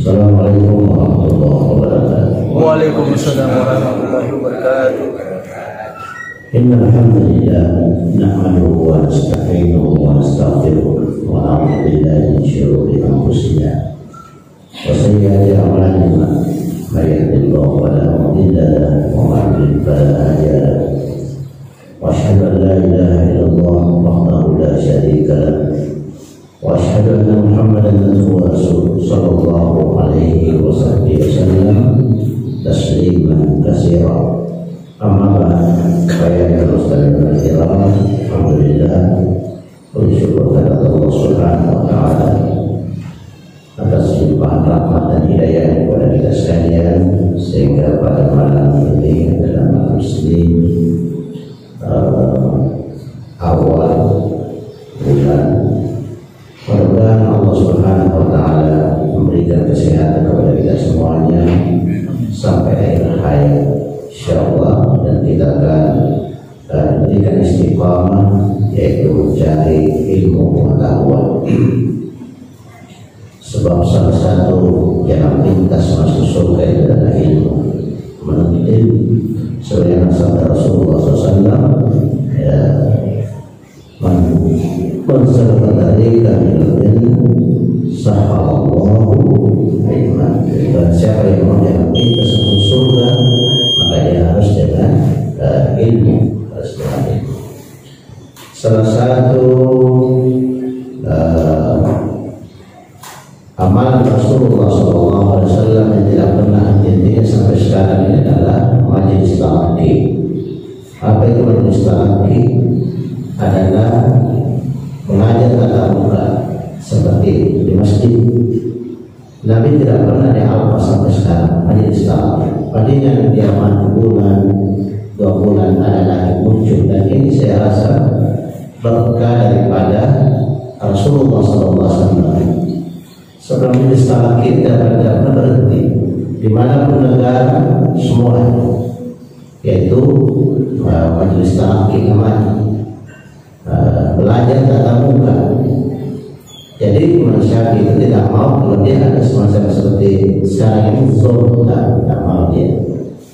Assalamualaikum warahmatullahi wabarakatuh. Waalaikumsalam warahmatullahi wabarakatuh. Innal hamdalillah nahmaduhu wa nasta'inuhu wa nastaghfiruh wa na'udzu billahi min shururi anfusina wa sayyiati a'malina. May yahdihillahu fala mudilla lahu wa may yudlil fala hadiya lahu. Wa asyhadu an la ilaha illallah wahdahu la syarika lahu. Wa asyhadu anna Muhammadan abduhu wa rasuluhu sallallahu alaihi wasallam tasliman katsiran. Amma ba'd, ya Rasulullah kiram, alhamdulillah, bersyukur kepada Allah Subhanahu wa taala atas limpahan rahmat dan hidayah kepada kita sekalian, sehingga pada malam ini adalah malam Senin awal bulan. Mudah-mudahan Allah Subhanahu wa taala memberikan kesehatan kepada kita semuanya sampai akhir hayat insyaallah, dan kita akan diberikan istiqamah, yaitu mencari ilmu pengetahuan. Sebab salah satu jalan pintas masuk surga itu adalah ilmu, menuntut ilmu. Sebagaimana sabda Rasulullah SAW, "Man dzalika min sahallahu ilman." Siapa yang mau jalan pintas masuk surga, maka dia harus dengan ilmu, harus dengan ilmu. Salah satu amalan Rasulullah SAW yang tidak pernah henti sampai sekarang ini adalah majelis talaqi. Apa itu majelis talaqi? Adalah mengajar tatap muka seperti di masjid. Nabi tidak pernah dihapus sampai sekarang majelis talaqi. Tadinya dia 4 bulan, 2 bulan ada lagi muncul, dan ini saya rasa berkah daripada Rasulullah SAW. Sebelum majelis talaqi tidak pernah berhenti di mana pun negara semua, yaitu majelis talaqi namanya, belajar tatap muka. Jadi manusia itu tidak mau kalau dia ada semacam seperti sekarang ini Zoom, tidak mau dia,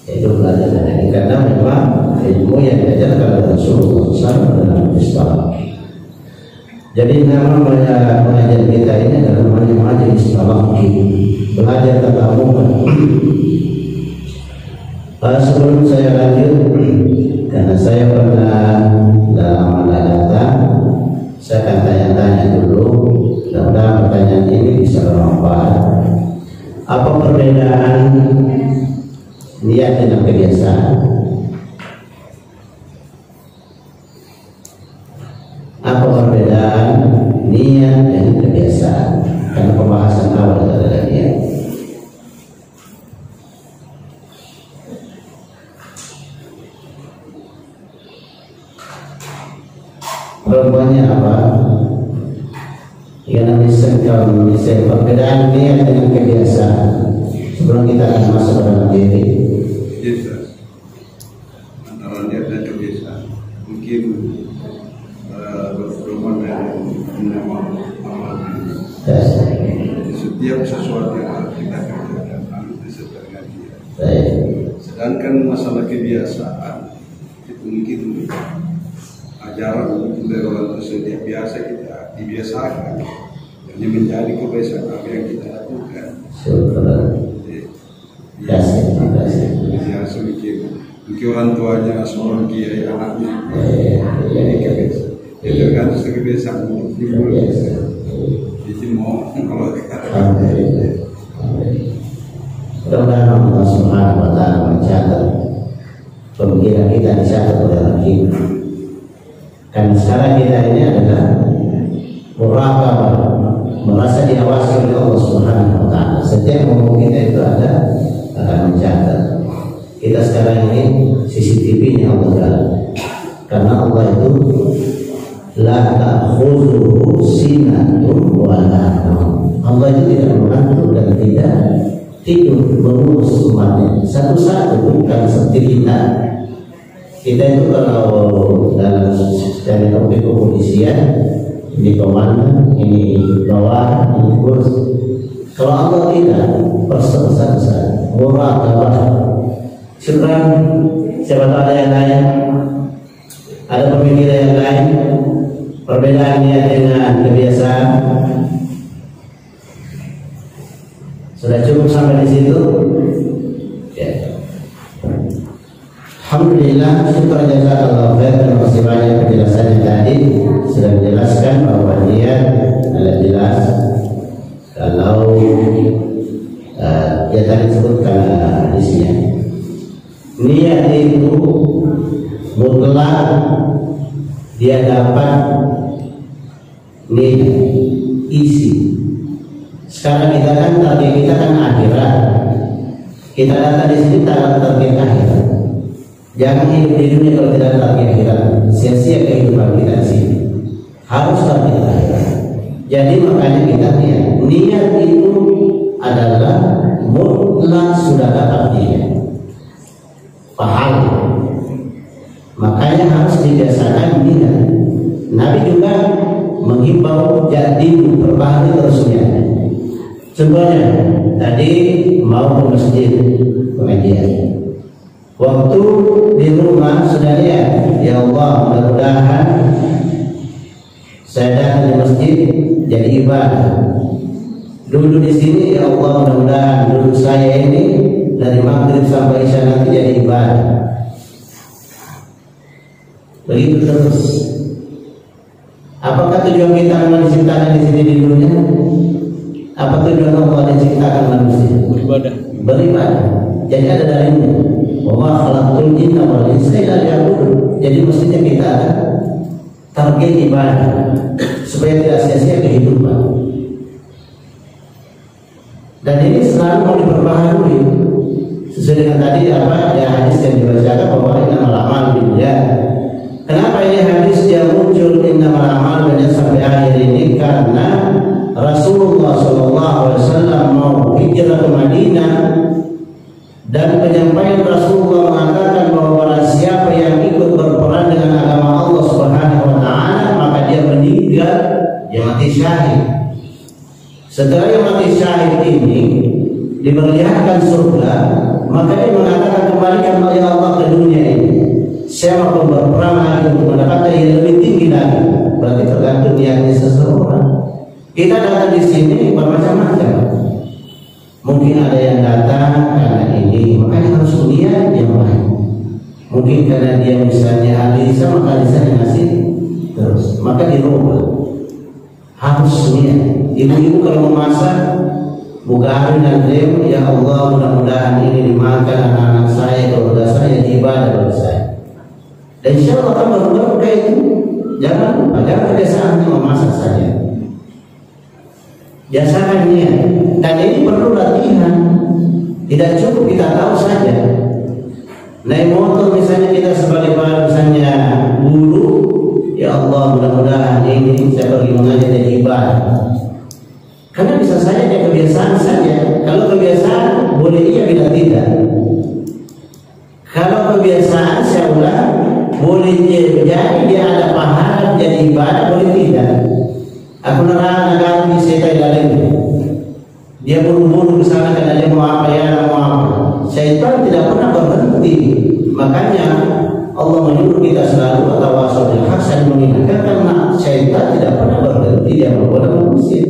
yaitu belajar dari ini, karena memang ilmu yang diajarkan oleh Rasulullah SAW dalam majelis talaqi. Jadi nama pengajian kita ini adalah majelis talaqi, belajar tatap muka. Sebelum saya lanjut, karena saya pernah dalam datang, saya akan tanya-tanya dulu. Mudah-mudahan pertanyaan ini bisa bermanfaat. Apa perbedaan niat dengan kebiasaan? Apa perbedaan niat dengan kebiasaan? Karena pembahasan awal adalah niat. Perubahannya apa? Yang bisa perbedaan niat dengan kebiasaan. Sebelum kita akan masuk ke dalam diri, antara niat dan kebiasaan mungkin berperubahan dari amal. Setiap sesuatu yang harus kita kerjakan harus disertai dengan niat. Sedangkan masalah kebiasaan itu mungkin ajaran dari orang tersebut biasa kita dibiasakan, dan menjadi kebiasaan apa yang kita lakukan. Biasa mungkin orang tuanya seorang kiai anaknya, jadi kebiasaan. Itu kan kebiasaan timbul. Jadi mau kalau mudah-mudahan Allah Subhanahu wa taala mencatat pemikiran kita, dicatat oleh kita. Karena sekarang kita ini adalah muraqabah, merasa diawasi oleh Allah Subhanahu wa taala. Setiap ngomong kita itu akan mencatat. Kita sekarang ini CCTV-nya Allah Taala. Karena Allah itu la ta'khudhuhu sinatun wa la naum. Allah itu tidak mengantuk dan tidak tidur, mengurus umatnya satu-satu, bukan seperti kita. Kita itu kalau dalam sistem kepolisian, ini komandan, ini bawah, ini kurs. Kalau Allah tidak, besar-besar, muraqabah. Syukran. Siapa tahu ada yang lain, ada pemikiran yang lain, perbedaannya dengan kebiasaan. Sudah cukup sampai di situ. Ya. Alhamdulillah, syukur jazakallahu khair. Terima kasih banyak penjelasannya tadi sudah menjelaskan bahwa niat adalah jelas. Kalau ya tadi sebutkan hadisnya, niat itu mutlak dia dapat niat isi. Sekarang kita kan target kita kan akhirat. Kita datang di sini target akhirat. Jangan hidup di dunia kalau tidak target akhirat. Sia-sia kehidupan kita di sini. Harus target akhirat. Jadi makanya kita niat itu adalah mutlak sudah dapat niat. Paham? Makanya harus dibiasakan niat. Nabi juga menghimbau jadi berbahagia terus niat. Contohnya tadi mau ke masjid pengajian. Waktu di rumah sudah lihat, ya Allah mudah-mudahan saya datang di masjid jadi ibadah. Duduk di sini, ya Allah mudah-mudahan duduk saya ini dari maghrib sampai isya nanti jadi ibadah. Begitu terus. Apakah tujuan kita menciptakan di sini di dunia? Apa tujuan Allah diciptakan manusia? Beribadah. Jadi ada dalilnya. Wa khalaqul jinna wal insa illa liya'budun. Jadi mestinya kita target ibadah supaya tidak sia-sia kehidupan. Dan ini selalu mau diperbaharui sesuai dengan tadi apa ya hadis yang dibacakan bahwa innamal a'malu binniyat. Kenapa ini hadis dia muncul innamal a'malu binniyat sampai akhir ini? Karena Rasulullah SAW mau hijrah ke Madinah dan penyampaian Rasulullah mengatakan bahwa barang siapa yang ikut berperan dengan agama Allah Subhanahu wa taala maka dia meninggal, dia mati syahid. Setelah yang mati syahid ini diperlihatkan surga, maka dia mengatakan kembalikan oleh Allah ke dunia ini. Saya mau berperang lagi untuk mendapatkan yang lebih tinggi lagi. Berarti tergantung niatnya seseorang. Kita datang di sini bermacam-macam. Mungkin ada yang datang karena ini, makanya harus niat yang lain. Mungkin karena dia misalnya alisa, maka alisa yang ngasih terus, maka dirubah. Harus niat. Ibu-ibu kalau memasak, buka hari dan rem, ya Allah mudah-mudahan ini dimakan anak-anak saya, keluarga saya, ibadah bagi saya. Dan insya Allah akan berubah itu. Jangan lupa, jangan kebiasaannya memasak saja. Biasakan niat. Dan ini perlu latihan. Tidak cukup kita tahu saja. Naik motor misalnya kita sebagai misalnya guru, ya Allah mudah-mudahan ini saya pergi mengajar jadi ibadah. Karena bisa saja dia kebiasaan saja. Kalau kebiasaan boleh iya bila tidak. Kalau kebiasaan saya ulang boleh jadi dia ada pahala jadi ibadah, boleh tidak. Aku nerang di setan dalam dia buru-buru ke sana karena dia mau apa ya mau apa. Syaitan tidak pernah berhenti. Makanya Allah menyuruh kita selalu tawassul bil haq dan mengingatkan karena syaitan tidak pernah berhenti dia menggoda manusia.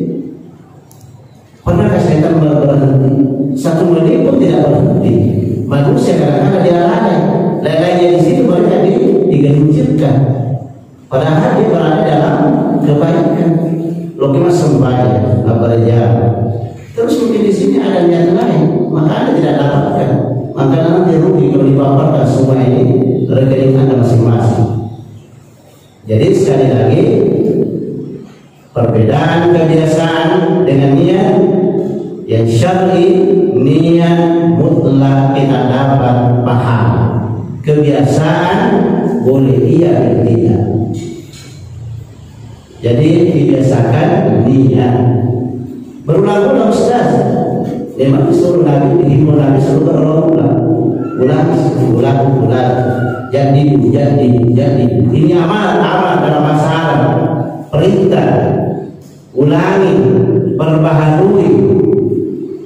Pernahkah syaitan berhenti? 1 menit pun tidak berhenti. Manusia kadang-kadang dia lalai di situ mereka digelincirkan. Padahal dia berada dalam kebaikan. Lo kira sembahyang, nggak berjam. Terus mungkin di sini ada niat lain, maka Anda tidak dapatkan. Maka nanti rugi kalau dipaparkan semua ini rekening Anda masing-masing. Jadi sekali lagi perbedaan kebiasaan dengan niat yang syar'i, niat mutlak kita dapat paham. Kebiasaan boleh iya tidak. Jadi dibiasakan niat. Berulang-ulang Ustaz. Memang disuruh Nabi, dihimbau Nabi selalu berulang-ulang. Ulang. Jadi. Ini amal dalam masalah perintah. Ulangi, perbaharui.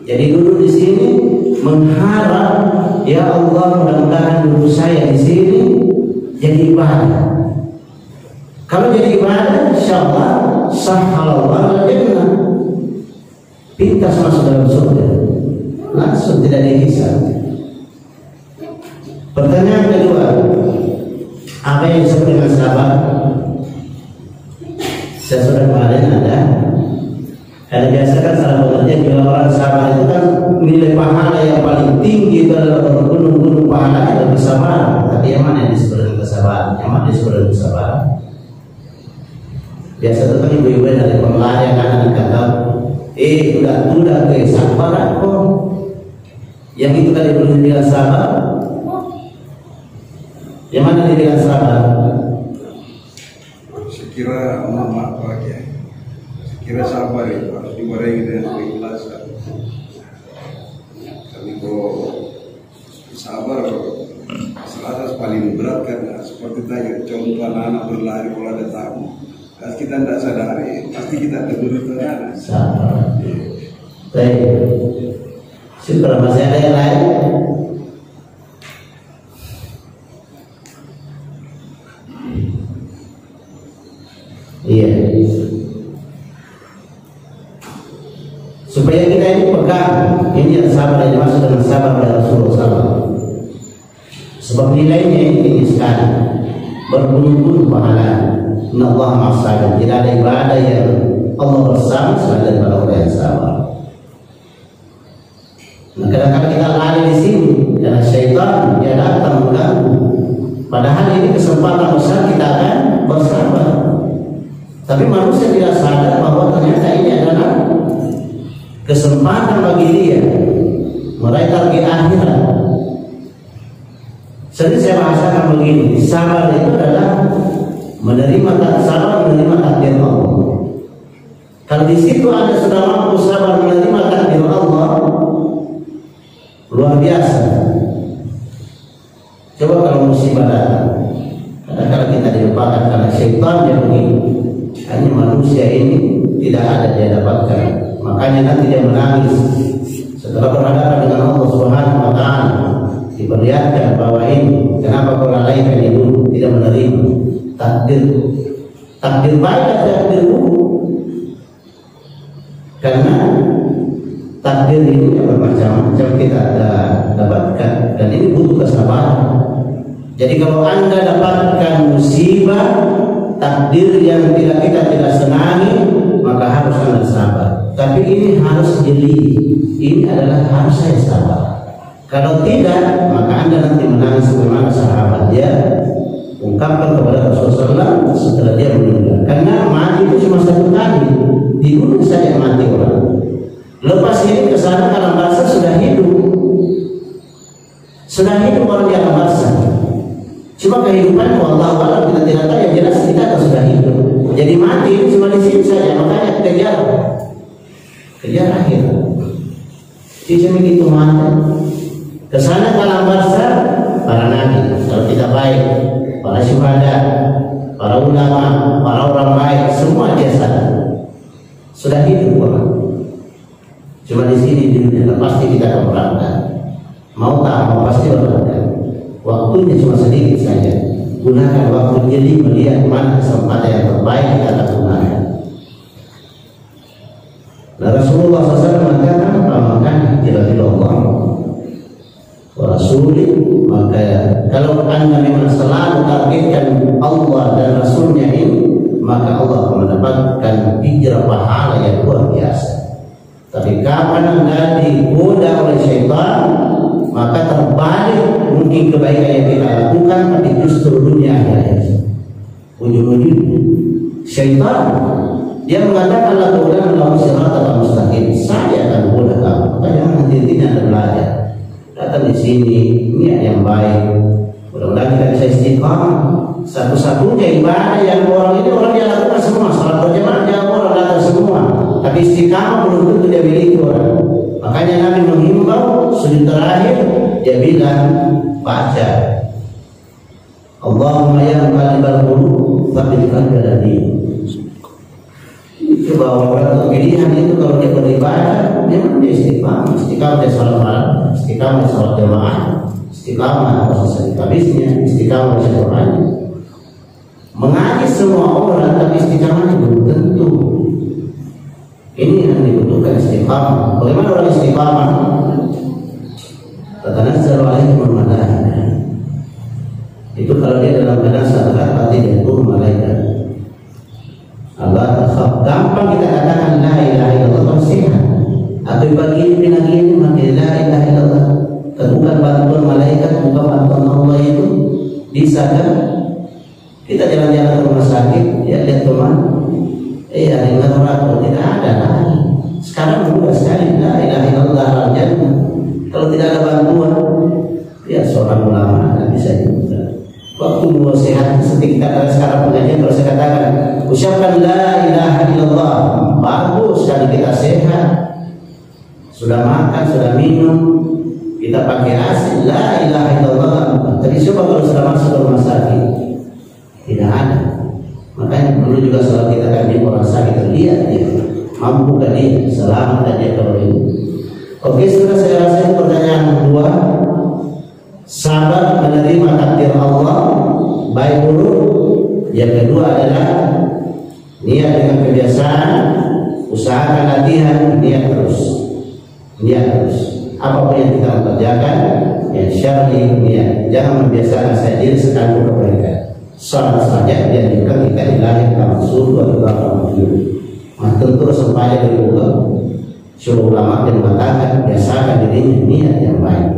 Jadi dulu di sini mengharap, ya Allah mudah-mudahan dulu saya di sini jadi ibadah. Kalau jadi ibadah, insya Allah sahhalallahu jannah, pintas masuk dalam surga, langsung tidak dihisab. Pertanyaan kedua, apa yang disebut dengan sabar? Saya sudah kemarin ada. Karena biasa kan salah bekerja bila orang sabar itu kan nilai pahala yang paling tinggi itu adalah bergunung-gunung pahala itu kesabaran. Tapi yang mana yang disebut dengan kesabaran? Yang mana disebut dengan kesabaran? Biasa itu kan ibu-ibu dari pengelari yang akan dikata, udah sabar aku. Yang itu tadi belum dibilang sabar. Yang mana dibilang sabar? Saya kira mama ya. Saya kira sabar itu harus dibarengi dengan keikhlasan. Tapi kalau sabar masalah paling berat karena seperti tadi contoh anak-anak berlari kalau ada tamu. Kalau kita tidak sadari, pasti kita tegur itu anak. Sabar. Baik. Syukur, masih ada yang lain? Iya. Supaya kita ini pegang, ini yang sabar yang dimaksud dengan sabar pada Rasulullah SAW. Sebab nilainya ini tinggi sekali, berbunuh-bunuh pahala. Inna Allah ma'as-sabirin. Tidak ada ibadah yang Allah bersama selain daripada orang yang sabar. Nah, kadang-kadang kita lari di sini karena syaitan dia datang mengganggu. Padahal ini kesempatan besar kita akan bersabar. Tapi manusia tidak sadar bahwa ternyata ini adalah kesempatan bagi dia meraih target akhirat. Sering saya bahasakan begini, sabar itu adalah menerima takdir Allah. Kalau di situ Anda sudah mampu sabar menerima takdir Allah, luar biasa. Coba kalau musibah datang, kadang-kadang kita dilupakan karena syaitan yang begini. Hanya manusia ini tidak ada dia dapatkan. Makanya nanti dia menangis setelah berhadapan dengan Allah Subhanahu wa taala. Diperlihatkan bahwa ini kenapa kau lalaikan itu, tidak menerima takdir baik dan takdir buruk. Karena takdir ini bermacam-macam kita dapatkan dan ini butuh kesabaran. Jadi kalau Anda dapatkan musibah, takdir yang kita tidak senangi, maka harus Anda sabar. Tapi ini harus jeli. Ini adalah harus saya sabar. Kalau tidak, maka Anda nanti menangis sebagaimana sahabat dia ungkapkan kepada Rasulullah setelah dia meninggal. Karena mati itu cuma satu kali, dibunuh saja mati orang. Lepas ini ke sana alam barzakh sudah hidup. Sudah hidup orang di alam barzakh. Cuma kehidupan wallahu a'lam kita tidak tahu, yang jelas kita sudah hidup. Jadi mati itu cuma di sini saja, makanya kejar akhir. Jadi begitu mati. Kesana alam barzakh para nabi, kalau kita baik, para syuhada, para ulama, para orang baik, semua dia sana. Sudah hidup orang. Cuma di sini di dunia pasti kita akan berangkat. Mau tak mau pasti berangkat. Waktunya cuma sedikit saja. Gunakan waktu jadi melihat mana kesempatan yang terbaik kita akan gunakan. Nah, Rasulullah SAW mengatakan, "Maka Allah wa Rasulih." Maka kalau Anda memang selalu targetkan Allah dan Rasulnya ini, maka Allah akan mendapatkan hijrah pahala yang luar biasa. Tapi kapan Anda digoda oleh syaitan, maka terbalik mungkin kebaikan yang kita lakukan, tapi justru dunia akhirat. Ujung-ujungnya syaitan dia mengatakan la tu'lan lahu siratan mustaqim. Saya akan goda kamu. Jangan nanti Anda belajar. Datang di sini, niat yang baik. Mudah-mudahan kita bisa istiqamah. Satu-satunya ibadah yang orang dia lakukan semua, salat berjamaah dia orang datang semua. Tapi istiqamah belum tentu dia miliki orang. Makanya Nabi menghimbau sujud terakhir dia bilang baca Allahumma ya muqallibal qulub tsabbit qalbi ala dinik. Coba orang pilihan itu kalau dia beribadah, dia istiqamah, dia sholat malam, istiqamah sholat jamaah, istiqamah proses habisnya, istiqamah Qurannya. Mengaji semua orang tapi istiqamahnya belum tentu. Ini yang dibutuhkan istiqamah. Bagaimana orang istiqamah? Tatanazzalu alaihim al-malaikah. Itu kalau dia dalam keadaan sadar pasti dia turun malaikat. Allah gampang kita katakan la ilaha illallah sehat. Atau bagi ini maka la ilaha illallah. Bukan bantuan malaikat, bukan bantuan Allah itu bisa kan? Kita jalan-jalan ke rumah sakit, ya lihat teman, ada yang orang tidak ada lagi. Sekarang mudah sekali la ilaha illallah al-jannah. Kalau tidak ada bantuan, ya seorang ulama tidak bisa juga. Waktu mau sehat seperti kita sekarang pengajian, kalau saya katakan ucapkan la ilaha illallah, bagus sekali kita sehat. Sudah makan, sudah minum, kita pakai AC, la ilaha illallah. Tapi coba kalau sudah masuk ke rumah sakit, tidak ada. Makanya perlu juga selalu kita kami orang sakit lihat dia mampu kan dia, selamat aja kalau ini. Oke, sudah saya rasa itu pertanyaan kedua. Sabar menerima takdir Allah, baik buruk. Yang kedua adalah niat dengan kebiasaan, usahakan latihan, niat terus. Apapun yang kita kerjakan, yang syar'i, niat. Jangan membiasakan saya diri sekalipun kebaikan. Salat saja yang juga kita ilahi maksud atau nah, tentu sempaya berubah. Syuruh ulama yang mengatakan biasakan dirinya niat yang baik.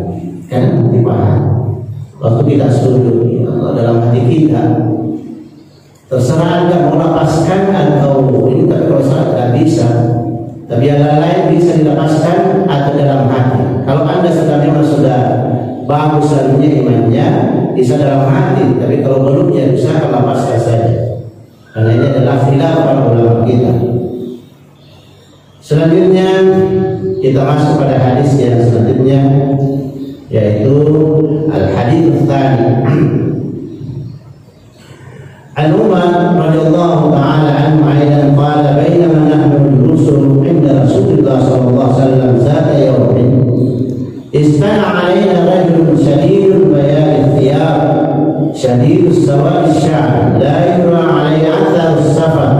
Karena nanti paham waktu kita sujud dalam hati kita terserah Anda mau lepaskan atau ini, tapi kalau salah tidak bisa. Tapi yang lain bisa dilepaskan atau dalam hati. Kalau Anda sudah bagus imannya bisa dalam hati, tapi kalau belum ya bisa lepaskan saja. Karena ini adalah khilaf para ulama kita. Selanjutnya kita masuk pada hadis yang selanjutnya, yaitu al-hadits tsani. An Umar radhiyallahu ta'ala anhu aidan qala bainama nahnu julusun 'inda Rasulillah sallallahu alaihi wasallam zata yawmin istana 'alaina rajulun shadidul bayad thiyab shadidus sawad ash-sha'r la yura 'alaihi athar as-safar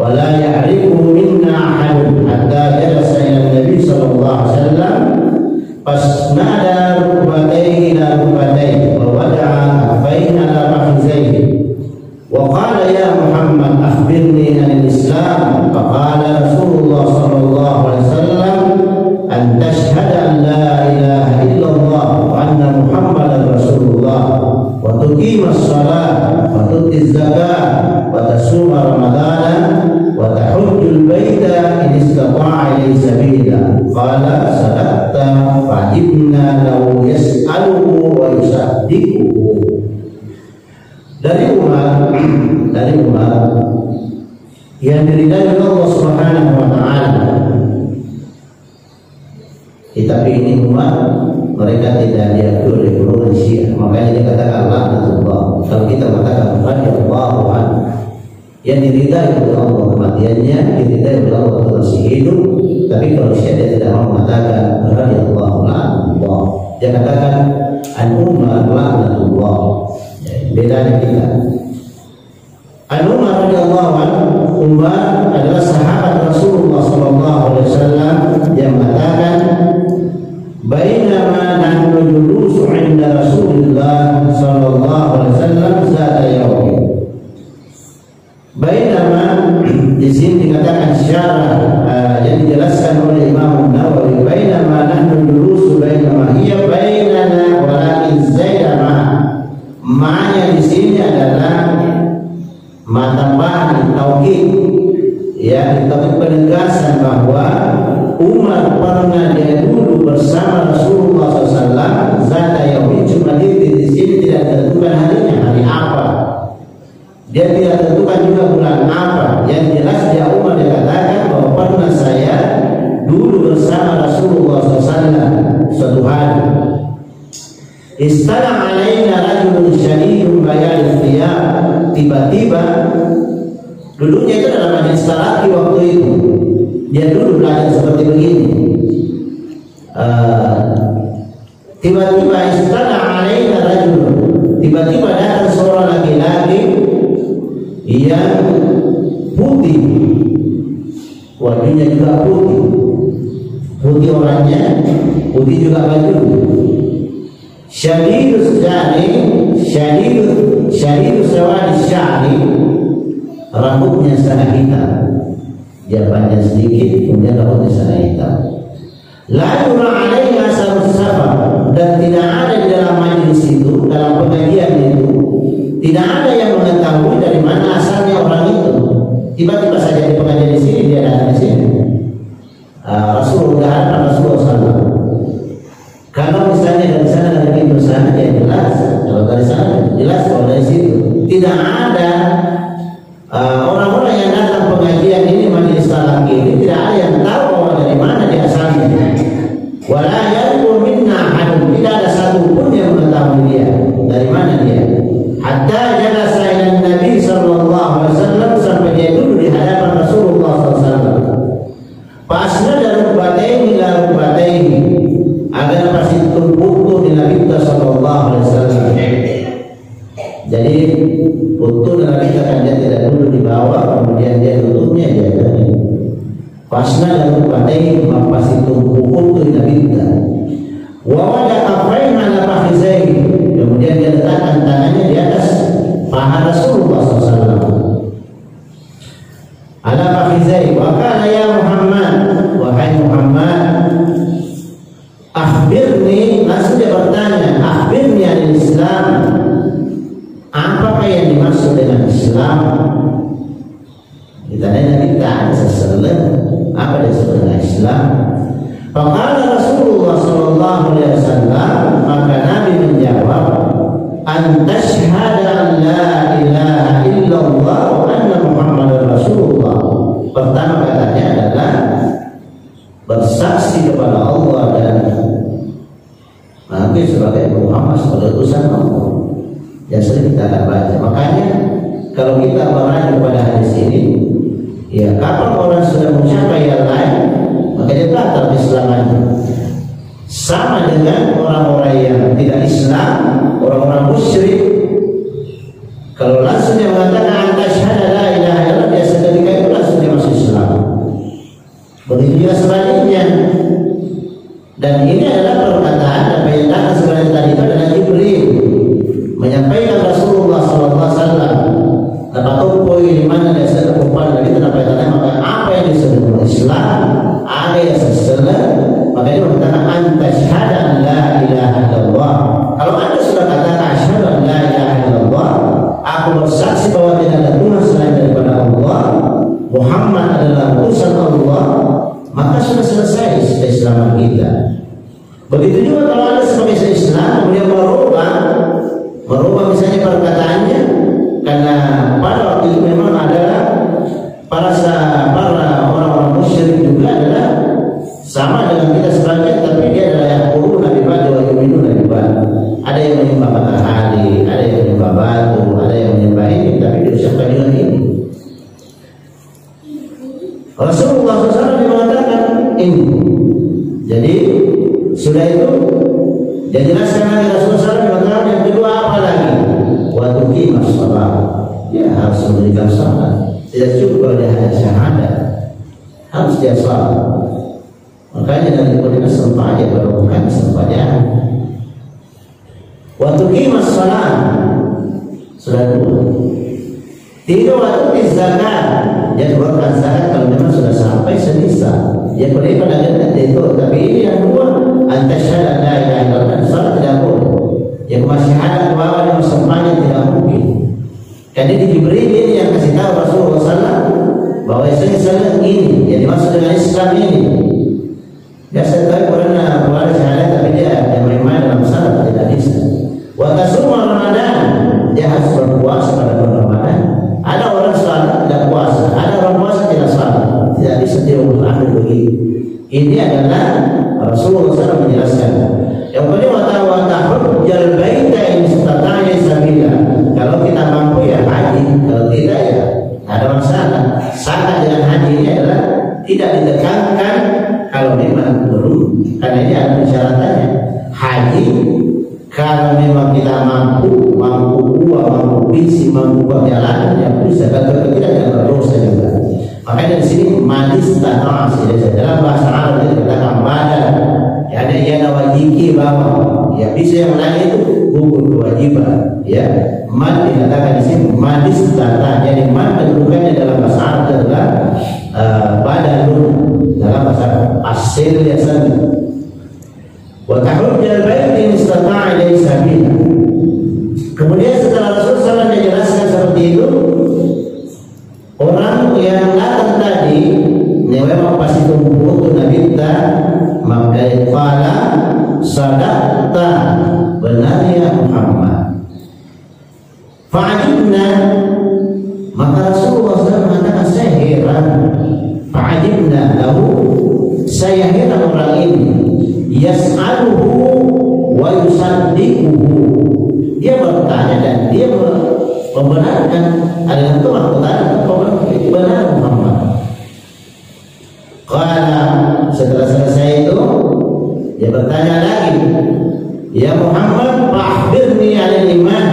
wa la ya'rifu minna ahad hatta jalasa ila an-nabi sallallahu alaihi wasallam fasnada rukbatayhi ila rukbatayhi wa wada'a kafayhi ala fakhidhayhi wa qala ya Muhammad akhbirni anil Islam faqala Rasulullah sallallahu alaihi wasallam an tashhada an la ilaha illallah wa anna Muhammadar Rasulullah wa tuqima as-salat wa tu'ti az-zakah wa tasuma ramadana wa tahujjul baita in istata'a ilayhi sabila. Qala sadaqta fa'ibna lahu yas'aluhu wa yusaddiquhu. Dari Umar yang diridai oleh Allah Subhanahu wa taala. Tapi ini Umar mereka tidak diakui oleh golongan Syiah. Makanya dikatakan laknatullah. Kalau kita mengatakan radhiyallahu anhu, yang diridai oleh Allah kematiannya, diridai oleh Allah masih hidup. Tapi kalau Syiah dia tidak mau mengatakan radhiyallahu anhu, dia katakan an Umar laknatullah. Bedanya kita. An Umar radhiyallahu anhu, Umar adalah sahabat Rasulullah sallallahu alaihi wasallam yang mengatakan bainama nahnu julusu 'inda Rasulillah sallallahu alaihi wasallam zata yawm. Bainama di sini dikatakan syarah yang dijelaskan oleh Imam Nawawi, bainama nahnu julusu bainama hiya bainana walakin zaidama. Ma'anya di sini adalah tambahan tauhid, ya, tauhid penegasan bahwa Umar pernah dia dulu bersama Rasulullah SAW zata yaumi, cuma di sini tidak tentukan harinya, hari apa. Dia tidak tentukan juga bulan apa. Yang jelas dia Umar dikatakan bahwa pernah saya dulu bersama Rasulullah SAW suatu hari. Istana alaina rajulun syadidun bayadul thiyab. Tiba-tiba Duduknya itu dalam majelis talaki waktu itu. Dia dulu belajar seperti begini. Tiba-tiba istana alaina rajul. Tiba-tiba datang seorang laki-laki yang putih, wajahnya juga putih, putih orangnya, putih juga baju. Syadidus sawadi sya'ri, rambutnya sangat hitam. Dia panjang sedikit, kemudian rambutnya sangat hitam. La yura alaihi asarus safar, dan tidak ada di dalam majelis itu, dalam pengajian itu, tidak ada yang mengetahui dari mana asalnya orang itu. Tiba-tiba saja di pengajian di sini, dia datang di sini. Rasulullah SAW. Kalau misalnya dari sana dari pintu sana, ya jelas. Kalau dari sana jelas, kalau dari situ tidak ada orang-orang yang datang pengajian ini, majelis talaki ini, tidak ada yang tahu bahwa dari mana dia asalnya. Wala yaqul minna ahadun, tidak ada satu pun yang mengetahui dia dari mana dia. Hatta jalasa ila Nabi sallallahu alaihi wasallam, sampai dia duduk di hadapan Rasulullah sallallahu alaihi wasallam. Pasna dari rukbatayni ila rukbatayni, agar pasti tubuhku di Nabi sallallahu alaihi wasallam. Jadi untuk Nabi kan dia tidak duduk di bawah, kemudian dia duduknya dia tadi. Pasna dan rukbatayni, pasti tubuhku di Nabi. Wa wada kafain ala fakhizaihi, kemudian dia letakkan tangannya di atas paha Rasulullah SAW. Ala fakhizaihi, wa qala ya Muhammad, wahai Muhammad, akhbirni, langsung dia bertanya, akhbirni anil Islam, apakah yang dimaksud dengan Islam? Kita ada seselah, apa dia sebut dengan Islam? Faqala Rasulullah sallallahu alaihi wasallam, maka Nabi menjawab, an tashhada an la ilaha illallah wa anna Muhammadar Rasulullah. Pertama katanya adalah bersaksi kepada Allah dan mengakui sebagai Muhammad sebagai utusan Allah. Yang sering kita akan baca. Makanya kalau kita merujuk pada hadis ini, ya kapan orang sudah mencapai yang lain, maka dia batal keislamannya. Sama dengan orang-orang yang tidak Islam, orang-orang musyrik. Kalau langsung dia mengatakan asyhadu la ilaha illallah, dia seketika itu langsung dia masuk Islam. Begitu juga sebaliknya. Dan ini adalah perkataan apa yang datang sebenarnya tadi itu adalah Jibril menyampaikan Rasulullah SAW. Dapat poin di mana dia sedang berpuasa dari itu dapat tanya, maka apa yang disebut Islam ada yang sesuai, maka dia mengatakan anta syahada an la ilaha illallah. Kalau anda sudah katakan asyhadu an la ilaha illallah, aku bersaksi bahwa tidak ada Tuhan selain daripada Allah, Muhammad adalah utusan Allah, maka sudah selesai keislaman kita. Begitu juga kalau anda sebagai Islam kemudian merubah misalnya perkataannya, karena pada waktu itu memang adalah para orang-orang musyrik juga adalah sama dengan kita sebagian, tapi dia adalah yang quluna bi ba'd wa yu'minuna bi ba'd. Ada yang menyembah matahari, ada yang menyembah batu, ada yang menyembah ini, tapi diucapkan dengan ini. Rasulullah SAW mengatakan ini. Jadi sudah itu dia jelaskan lagi Rasulullah SAW mengatakan yang kedua apa lagi? Wa tuqimas shalah. Ya harus memberikan salat. Tidak cukup kalau dia hanya syahadat, harus dia salat. Makanya dari kulina sempat aja, kalau bukan sempat ya. Wa tuqimas shalah. Sudah dua. Tiga, waktu zakat. Dia keluarkan zakat kalau memang sudah sampai senisa. Dia boleh pada ganti itu. Tapi ini yang dua, antasyhadu la ilaha illallah, salat tidak boleh. Yang masih ada bahwa yang sempatnya tidak mungkin. Karena di Jibril ini yang kasih tahu Rasulullah SAW bahwa salat ini yang dimaksud dengan Islam ini. Dia sedang pernah keluar syahadat, tapi dia main-main dalam salat tidak bisa. Wa tasum Ramadan, dia harus berpuasa pada bulan Ramadan. Ada orang salat tidak puasa, ada orang puasa tidak salat. Tidak bisa diambil begitu. Ini adalah Rasulullah SAW menjelaskan. Yang kedua, wa tahujjal baita in istata'a sabila. Kalau kita mampu ya haji, kalau tidak ya ada masalah. persyaratannya. Haji kalau memang kita mampu uang, mampu visi, mampu perjalanan, ya bisa. Kalau tidak ada berdosa juga. Makanya di sini majlis tanah dalam bahasa Arab itu dikatakan badan. Ya ada yang wajiki bahwa ya bisa yang lain itu gugur kewajiban. Ya, mad dikatakan di sini majlis tanah. Jadi mad kedudukannya dalam bahasa Arab adalah badanun dalam bahasa asal biasanya. Wa tahujjal bait in istata'a ilaihi sabila. Kemudian setelah Rasulullah SAW menjelaskan seperti itu, orang yang datang tadi memang pasti kumpul Nabi kita, maka qala sadaqta, benar ya Muhammad. Fa'ajibna, maka Rasulullah SAW mengatakan saya heran. Fa'ajibna lahu, saya heran orang ini. Yas'aluhu wa yusaddiquhu, dia bertanya dan dia membenarkan. Ada itu pertanyaan benar Muhammad. Qala, setelah selesai itu dia bertanya lagi, ya Muhammad, fa'akhbirni 'anil iman,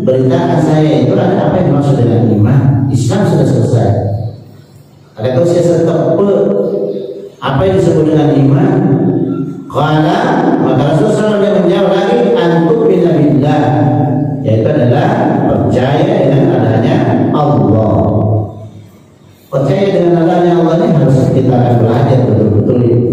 beritakan saya itu ada apa yang dimaksud dengan iman. Islam sudah selesai. Ada saya tetap apa yang disebut dengan iman? Qala, maka Rasulullah SAW menjawab lagi, antum billah, yaitu adalah percaya dengan adanya Allah. Percaya dengan adanya Allah ini harus kita akan belajar betul-betul ini.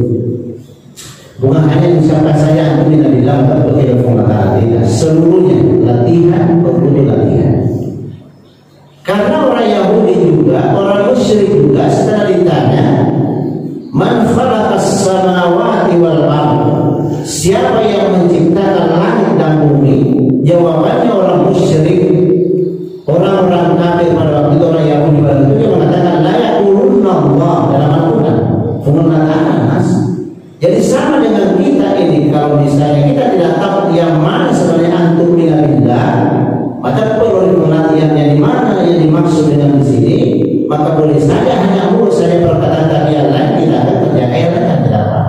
Bukan hanya mengucapkan saya antum billah atau tidak, tidak, seluruhnya latihan, perlu latihan. Karena orang Yahudi juga, orang musyrik juga setelah ditanya, man khalaqas samawati wal ardh, siapa yang menciptakan langit dan bumi? Jawabannya orang musyrik, orang-orang kafir pada waktu itu, orang Yahudi pada waktu itu, dia mengatakan la yaqulunna Allah dalam Al-Quran. Mengatakan nas. Jadi sama dengan kita ini, kalau misalnya kita tidak tahu yang mana sebenarnya antum billah, maka perlu pengertian yang di mana yang dimaksud dengan di sini. Maka boleh saja hanya saya perkataan yang lain tidak akan terjaga dan tidak apa.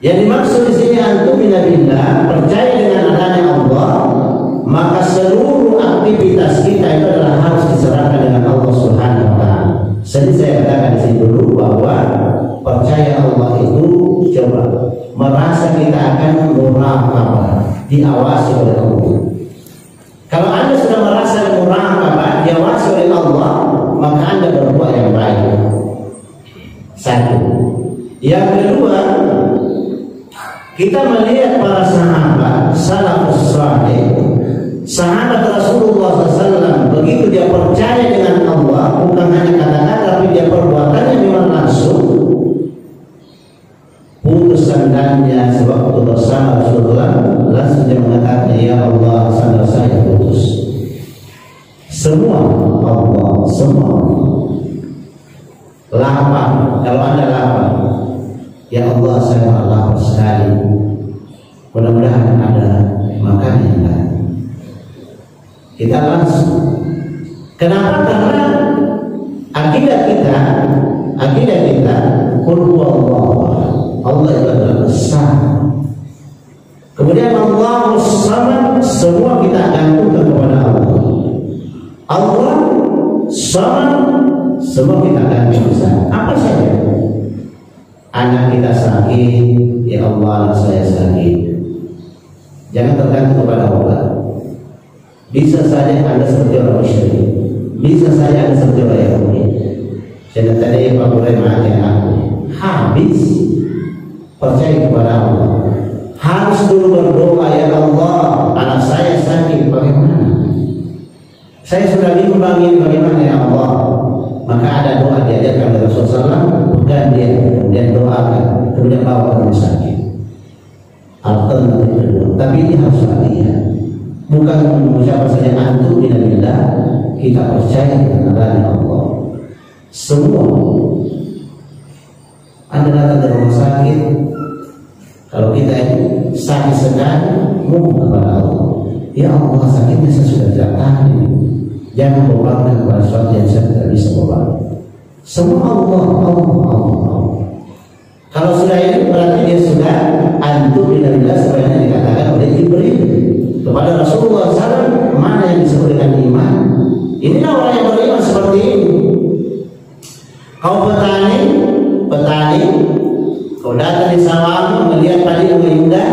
Yang dimaksud di sini antum billah, percaya dengan adanya Allah, maka seluruh aktivitas kita itu adalah harus diserahkan dengan Allah Subhanahu wa taala. Jadi saya katakan di sini dulu bahwa percaya Allah itu coba merasa kita akan muraqabah, diawasi oleh Allah. Kalau Anda sudah merasa muraqabah, diawasi oleh Allah, maka Anda berbuat yang baik. Satu. Yang kedua, kita melihat para sahabat salafus saleh, sahabat Rasulullah SAW, begitu dia percaya dengan Allah, bukan hanya kata-kata, tapi dia perbuatannya memang langsung. Putus sandalnya sewaktu bersama Rasulullah, langsung dia mengatakan, ya Allah, sandal saya putus. Semua Allah, semua lapar. Kalau Anda lapar, ya Allah, saya lapar sekali, mudah-mudahan ada makanan yang lain. Kita langsung. Kenapa? Karena akidah kita qul huwallahu, Allah itu adalah besar. Kemudian Allahus samad, semua kita gantungkan kepada Allah. Allah samad, semua kita gantungkan besar. Apa saja? Anak kita sakit, ya Allah, anak saya sakit. Jangan tergantung kepada Allah. Bisa saja Anda seperti orang musyrik, bisa saja Anda seperti orang Yahudi. Saya tadi Pak Mulai mati anakku, habis percaya kepada Allah. Harus dulu berdoa, ya Allah, anak saya sakit, bagaimana? Saya sudah bingung bagaimana ya Allah. Maka ada doa diajarkan oleh Rasulullah SAW, bukan dia, kemudian doakan, kemudian bawa ke rumah sakit. Alternatif kedua, tapi ini harus latihan. Bukan mengucapkan saja antum billah, kita percaya dengan adanya Allah. Semua Anda datang ke rumah sakit, kalau kita ini sakit sekali, mohon kepada Allah, ya Allah, sakitnya saya sudah tidak tahan ini. Jangan bebankan kepada sesuatu yang saya tidak bisa beban. Semua Allah. Kalau sudah ini berarti dia sudah antum billah sebenarnya dikatakan oleh Jibril kepada Rasulullah SAW, mana yang disebut dengan iman. Inilah orang yang beriman seperti ini. Kau petani, kau datang di sawahmu melihat padi indah,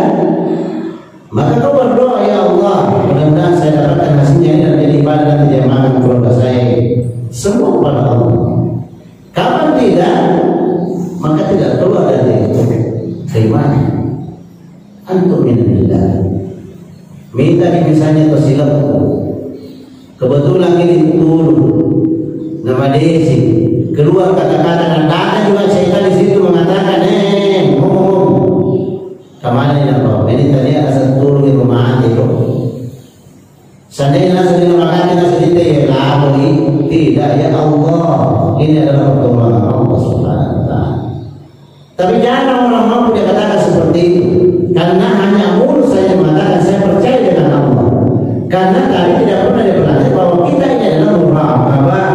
maka kau berdoa, ya Allah, mudah-mudahan saya dapatkan hasilnya ini dan jadi ibadah dan tidak makan keluarga saya. Semua kepada Allah. Kapan tidak, maka tidak keluar dari keimanan. Antum minallah. Minta misalnya tersilap. Kebetulan ini turun nama Desi, keluar kata-kata dan datang juga syaitan di situ mengatakan, kemana ini apa? Ini tadi asal turun di rumah itu. Seandainya sedih makan kita sedih tidak, ya Allah, ini adalah pertolongan Allah Subhanahu wa Ta'ala. Tapi jangan orang mampu dia katakan seperti itu, karena hanya mulut saja mengatakan saya percaya dengan Allah. Karena tadi tidak pernah dia berlatih bahwa kita ini adalah muraqabah,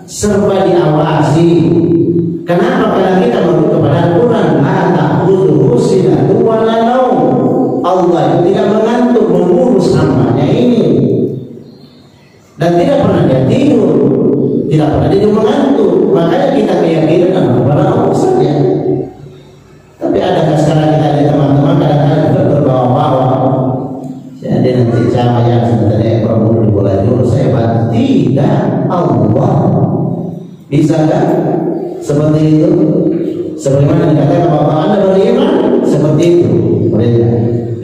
serba diawasi. Kenapa? Karena kita merujuk kepada Al-Quran, la ta'khudhuhu sinatun wa la naum. Allah itu tidak mengantuk mengurus hambanya ini, dan tidak pernah dia tidur, tidak pernah dia mengantuk. Makanya kita keyakinan kepada Allah saja. Tapi adakah sekarang kita ada teman-teman kadang-kadang juga berbawa-bawa, jadi nanti sama yang sebenarnya perlu dimulai dulu saya bantu. Tidak, Allah bisa kan seperti itu. Sebagaimana dikatakan bahwa Anda beriman seperti itu. Mereka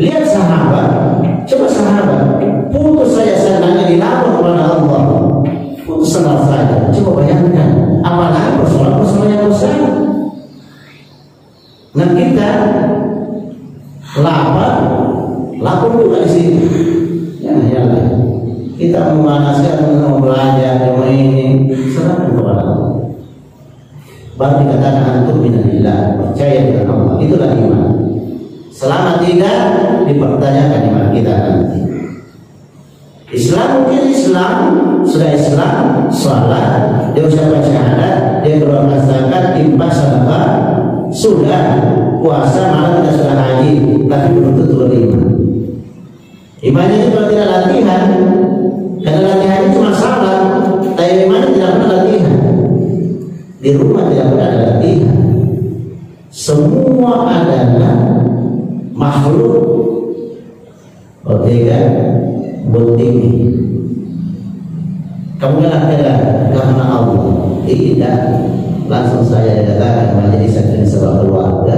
lihat sahabat, coba sahabat putus saja senangnya dilapor kepada Allah, putus senang saja. Coba bayangkan, apalagi persoalan yang besar. Nah kita lapor juga di sini. Ya, kita memanaskan, mau belajar, mau ini, serahkan kepada Allah. Baru dikatakan antum minallah, percaya dengan Allah, itulah iman. Selama tidak dipertanyakan iman kita nanti. Islam mungkin Islam, sudah Islam, sholat, dia ucapkan syahadat, dia keluarkan zakat, infak, sedekah, sudah puasa, malah kita sudah haji, tapi belum tentu beriman. Imannya itu kalau tidak latihan, karena latihan itu cuma salat, tapi iman tidak pernah latihan. Di rumah tidak pernah ada latihan. Semua adalah makhluk tinggi. Kamu katakan karena Allah, tidak. Langsung saya katakan menjadi saksi sebab keluarga,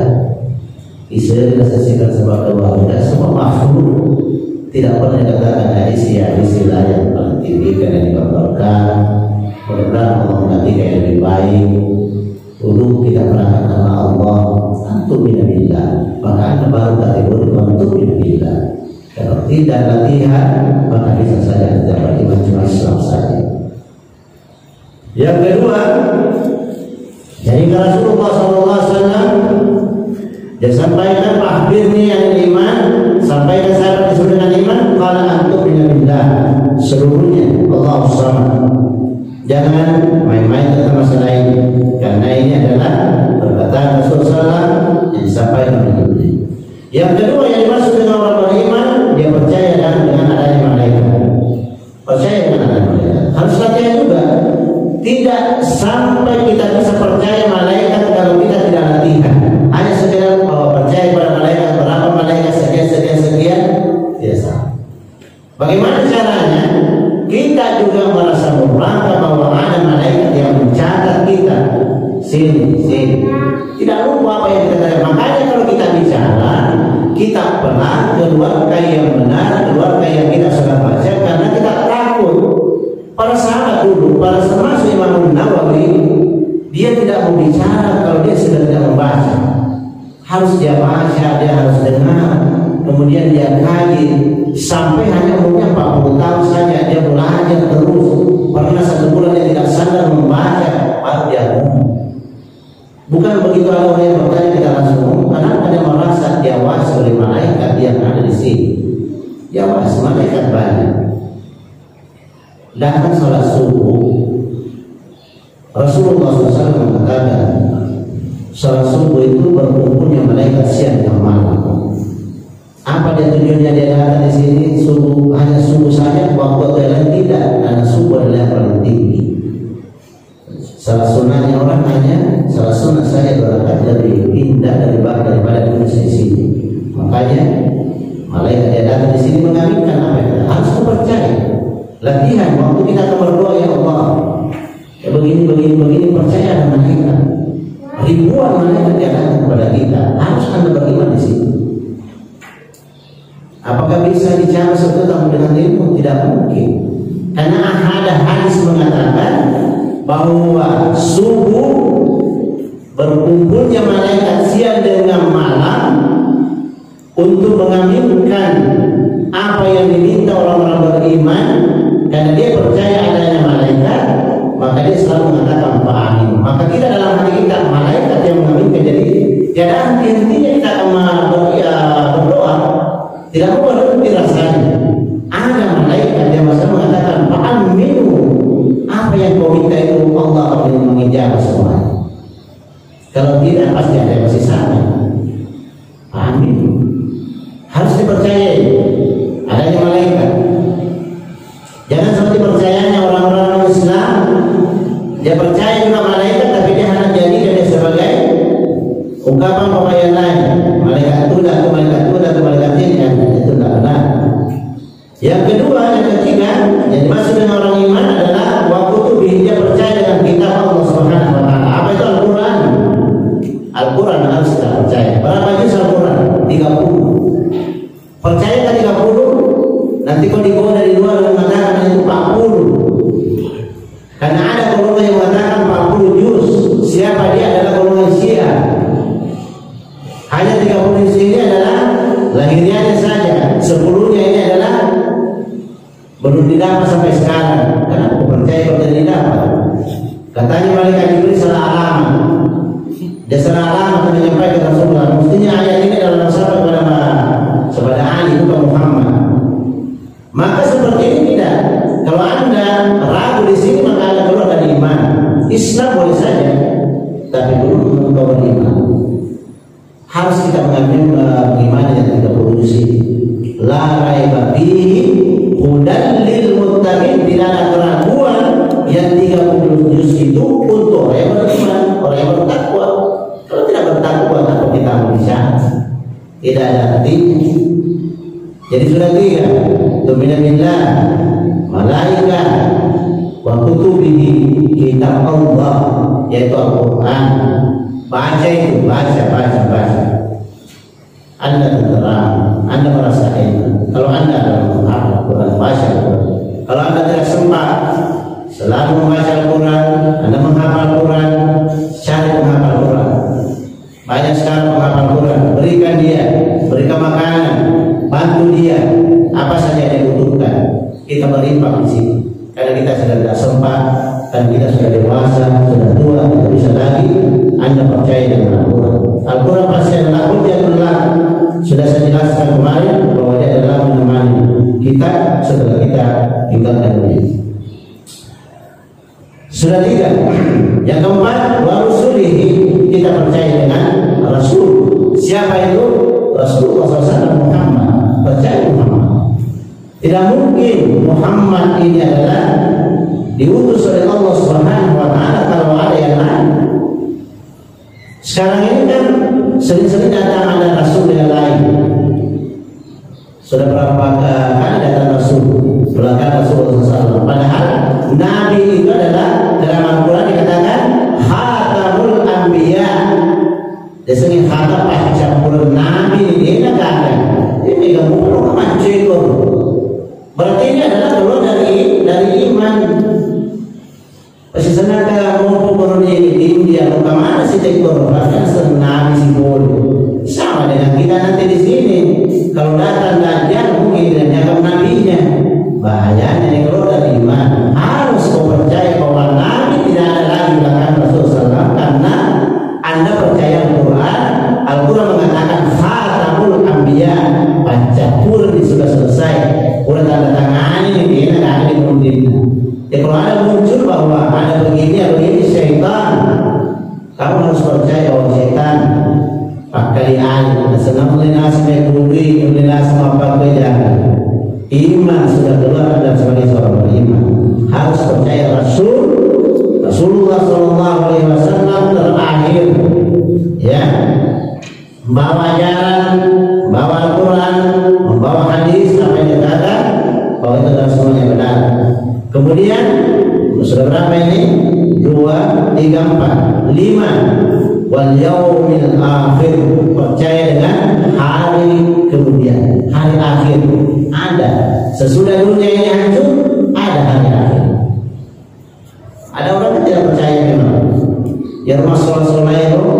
disaksikan sebab keluarga, semua makhluk. Tidak pernah dikatakan istilah yang paling tinggi karena dikabarkan. Mudah-mudahan Allah menggantikan yang lebih baik. Dulu tidak pernah karena Allah, antum minallah, maka Anda baru kategori antum minallah. Kalau tidak latihan, maka bisa saja dapat iman cuma Islam saja. Yang kedua, jadi Rasulullah SAW dia sampaikan akhirnya yang iman, sampaikan sahabat disebut dengan iman, kalau antum minallah seluruhnya Allah Subhanahu. Jangan main-main tentang masalah ini, karena ini adalah perkataan Rasulullah yang disampaikan oleh Jibril. Yang kedua yang dimaksud dengan orang beriman, dia percaya dengan adanya malaikat. Percaya dengan adanya malaikat. Harus latihan juga. Tidak sampai kita bisa percaya malaikat kalau kita tidak latihan. Hanya sekedar percaya pada malaikat, berapa malaikat sekian, tidak sama. Bagaimana caranya? Kita juga merasa merangka bahwa ada malaikat yang mencatat kita. Sini. Tidak lupa apa yang kita katakan. Makanya kalau kita bicara, kita pernah keluarkan yang benar, keluarkan yang kita sudah baca, karena kita takut. Para sahabat dulu, para termasuk Imam Nawawi, dia tidak mau bicara kalau dia sudah tidak membaca. Harus dia baca, dia harus dengar, kemudian dia kaji. Sampai hanya umurnya 40 tahun saja dia belajar terus. Pernah 1 bulan dia tidak sadar membaca, baru dia ngomong. Bukan begitu ada orang yang bertanya kita langsung ngomong, karena ada merasa diawasi oleh malaikat yang ada di sini. Diawasi malaikat banyak. Datang sholat subuh, Rasulullah SAW mengatakan, Salat subuh itu berkumpulnya malaikat siang dan malam. Apa dia tujuannya dia datang di sini? Subuh, hanya subuh saja, waktu yang lain tidak, karena subuh adalah yang paling tinggi. Salah sunnahnya orang hanya salah sunnah saja berangkat lebih indah daripada di sini. Makanya malaikat dia datang di sini mengaminkan apa yang harus kita percaya. Latihan waktu kita akan berdoa, ya Allah, ya begini percaya dengan malaikat. Ribuan malaikat yang datang kepada kita, harus Anda beriman di sini. Apakah bisa dicapai sesuatu dengan ilmu? Tidak mungkin. Karena ada hadis mengatakan bahwa subuh berkumpulnya malaikat siang dengan malam untuk mengaminkan apa yang diminta orang-orang beriman. Karena dia percaya adanya malaikat, maka dia selalu mengatakan amin. Maka kita dalam hati kita malaikat yang mengaminkan. Jadi tiada henti-hentinya kita akan berdoa. Tidak mau berhenti rasanya. Ada malaikat yang mengatakan aminu. Apa yang kau minta itu Allah akan mengijabah semua. Kalau tidak pasti ada yang masih sama. Amin. Harus dipercayai adanya malaikat. Jangan seperti percayanya orang-orang Islam. Dia percaya juga malaikat, tapi dia hanya jadikan dia sebagai ungkapan pemayan lain. Malaikat itu atau malaikat ini, itu tidak benar. Yang kedua, yang ketiga, yang dimaksud dengan orang iman adalah waktu itu dia percaya dengan kitab Allah Subhanahu wa taala. Apa itu Al-Qur'an? Al-Qur'an harus kita percaya. Berapa juz Al-Qur'an? 30. Percaya ke 30? Nanti kau dibawa dari luar dan mengatakan itu 40. Karena ada golongan yang mengatakan 40 juz. Siapa dia? Adalah golongan Syiah. Hanya 30 juz ini adalah lahiriannya saja. 10-nya ini adalah belum didapat sampai sekarang. Kenapa percaya kalau tidak didapat? Katanya malaikat Jibril salah alamat. Dia salah alamat untuk menyampaikan Rasulullah. Mestinya ayat ini adalah sahabat kepada Ali bukan Muhammad. Maka seperti ini tidak. Kalau Anda ragu di sini maka Anda keluar dari iman. Islam boleh saja, tapi belum kau beriman. Harus kita mengambil bagaimana yang 30 juz ini. La raiba fihi hudan lil muttaqin. Tidak ada keraguan yang 30 juz itu untuk orang yang beriman, orang yang bertakwa. Kalau tidak bertakwa, apa kita mau bicara? Tidak ada artinya. Jadi sudah 3. Tuminamillah, malaikat, wa kutubihi, kitab Allah, yaitu Al-Quran. Baca itu, baca. Anda terang, Anda merasa enak. Kalau Anda adalah menghafal Al-Quran, baca Al-Quran. Kalau Anda tidak sempat selalu membaca Al-Quran, Anda menghafal Al-Quran, cari menghafal Al-Quran. Banyak sekali menghafal Al-Quran. Berikan dia, berikan makanan, bantu dia, apa saja yang dibutuhkan. Kita berimpang di sini. Karena kita sudah tidak sempat, dan kita sudah dewasa, sudah tua, tidak bisa lagi. Anda percaya dengan Al-Quran. Al-Quran pasti adalah hujjatullah. Sudah saya jelaskan kemarin bahwa dia adalah menemani kita setelah kita tinggalkan dunia. Sudah 3. Yang keempat, wa rusulihi, kita percaya dengan Rasul. Siapa itu? Rasulullah SAW, Muhammad. Percaya Muhammad. Tidak mungkin Muhammad ini adalah diutus oleh Allah Subhanahu wa taala kalau ada yang lain. Sekarang ini kan sering-sering datang ada rasul yang lain. Sudah berapa kali datang rasul belakang Rasulullah SAW. Padahal Nabi itu adalah dalam Al-Quran dikatakan Khatamul Anbiya. Disini khatam campur Nabi ini tidak ada. Ini kamu perlu macam. Berarti ini adalah keluar dari iman. Pasti senang kalau mau di India, mau kemana sih tekor? Bahkan senang si bodoh. Sama dengan kita nanti di sini. Kalau datang Dajjal mungkin dan jaga nabinya. Bahayanya nih keluar dari iman. Harus kau percaya bahwa Nabi tidak ada lagi belakang Rasulullah SAW, karena Anda percaya Al-Quran. Al-Quran mengatakan Khatamul Anbiya. Baca Quran sudah selesai. Quran tanda tangan ini tidak ada di Madinah. Ya kalau ada muncul bahwa ada begini syaitan, kamu harus percaya bahwa syaitan belilah semua apa jangan. Iman sudah keluar dan sebagai seorang beriman harus percaya Rasulullah Shallallahu Alaihi Wasallam terakhir, ya, bawa ajaran, bawa Al-Quran, membawa hadis sampai dikatakan bahwa itu adalah semuanya benar. Kemudian sudah berapa ini? 2, 3, 4, 5. Wal yaumil akhir, percaya dengan hari kemudian, hari akhir ada. Sesudah dunia ini hancur, ada hari akhir. Ada orang yang tidak percaya memang. Ya Rasulullah itu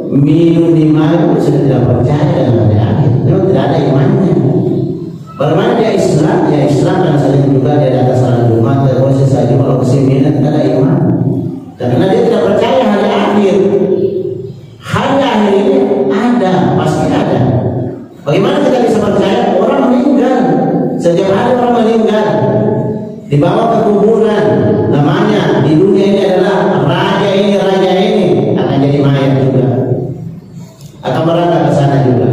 minum di mana sudah tidak percaya dengan hari akhir. Memang tidak ada imannya. Bagaimana dia Islam? Ya Islam dan saling juga dia datang salat Jumat, terus saja kalau kesini tidak ada iman. Karena dia tidak percaya hari akhir. Hari akhir ini ada, pasti ada. Bagaimana kita bisa percaya? Orang meninggal, setiap hari orang meninggal, dibawa ke kuburan. Namanya di dunia ini adalah raja ini akan jadi mayat juga, akan berangkat ke sana juga.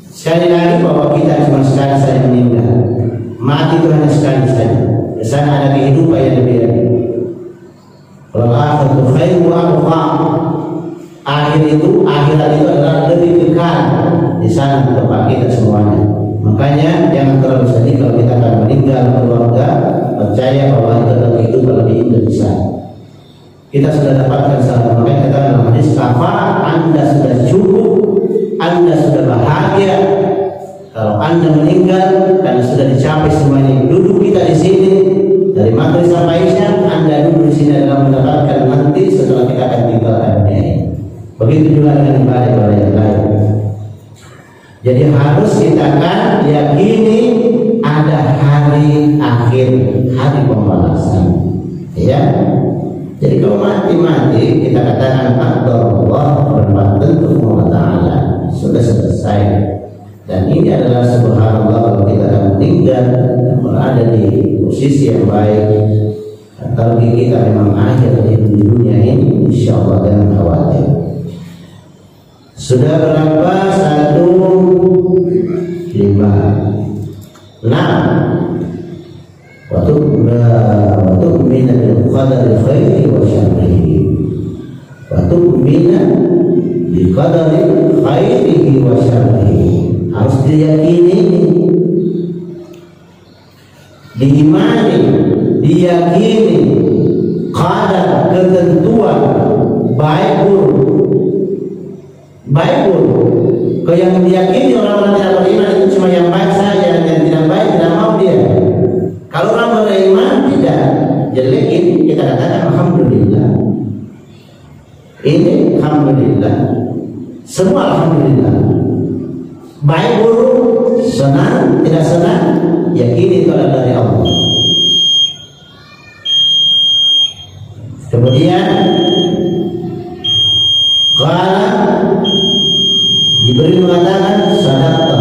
Sekali lagi bahwa kita cuma sekali saja meninggal, mati itu hanya sekali saja. Di sana ada kehidupan yang lebih lagi. Kalau akhir itu khairu wa abqa, akhirat itu adalah lebih kekal. Di sana tempat kita semuanya. Makanya jangan terlalu sedih kalau kita akan meninggal keluarga, percaya bahwa itu adalah kehidupan lebih indah di sana. Kita sudah dapatkan salah, makanya kata dalam hadis, kafa, Anda sudah cukup, Anda sudah bahagia. Kalau Anda meninggal karena sudah dicapai semuanya. Duduk kita di sini dari maghrib sampai isya, Anda duduk di sini adalah mendapatkan nanti setelah kita akan tinggalkan dunia ini. Begitu juga dengan ibadah yang lain. Jadi harus kita akan yakini ada hari akhir, hari pembalasan. Ya. Jadi kalau mati kita katakan Allah berbuat tentu Allah Ta'ala sudah selesai. Dan ini adalah subhanallah kalau kita akan meninggal berada di posisi yang baik. Kalau kita memang akhir di dunia ini, insya Allah jangan khawatir. Sudah berapa? 1, 5, 6. Waktu mina bil qadari khairi wa syarrihi. Waktu mina bil qadari khairihi wa syarrihi. Harus diyakini, diimani, diyakini qadar, ketentuan baik buruk. Kalau yang diyakini orang-orang tidak beriman itu cuma yang baik saja, yang tidak baik tidak mau dia. Kalau orang beriman tidak jelekin, kita katakan alhamdulillah. Ini alhamdulillah, semua alhamdulillah. Baik buruk, senang tidak senang, yakini itu adalah dari Allah. Kemudian qala Jibril mengatakan sadaqta,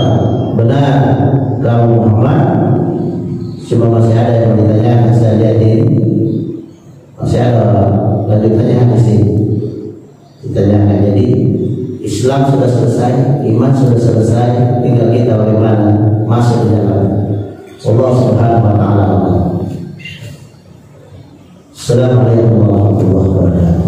benar kamu Muhammad. Cuma masih ada yang ditanya, saya lihatin masih ada lanjutannya hadis ini. Ditanyakan, jadi Islam sudah selesai, iman sudah selesai, tinggal kita bagaimana masuk di dalam Allah Subhanahu wa Ta'ala. Assalamualaikum warahmatullahi wabarakatuh.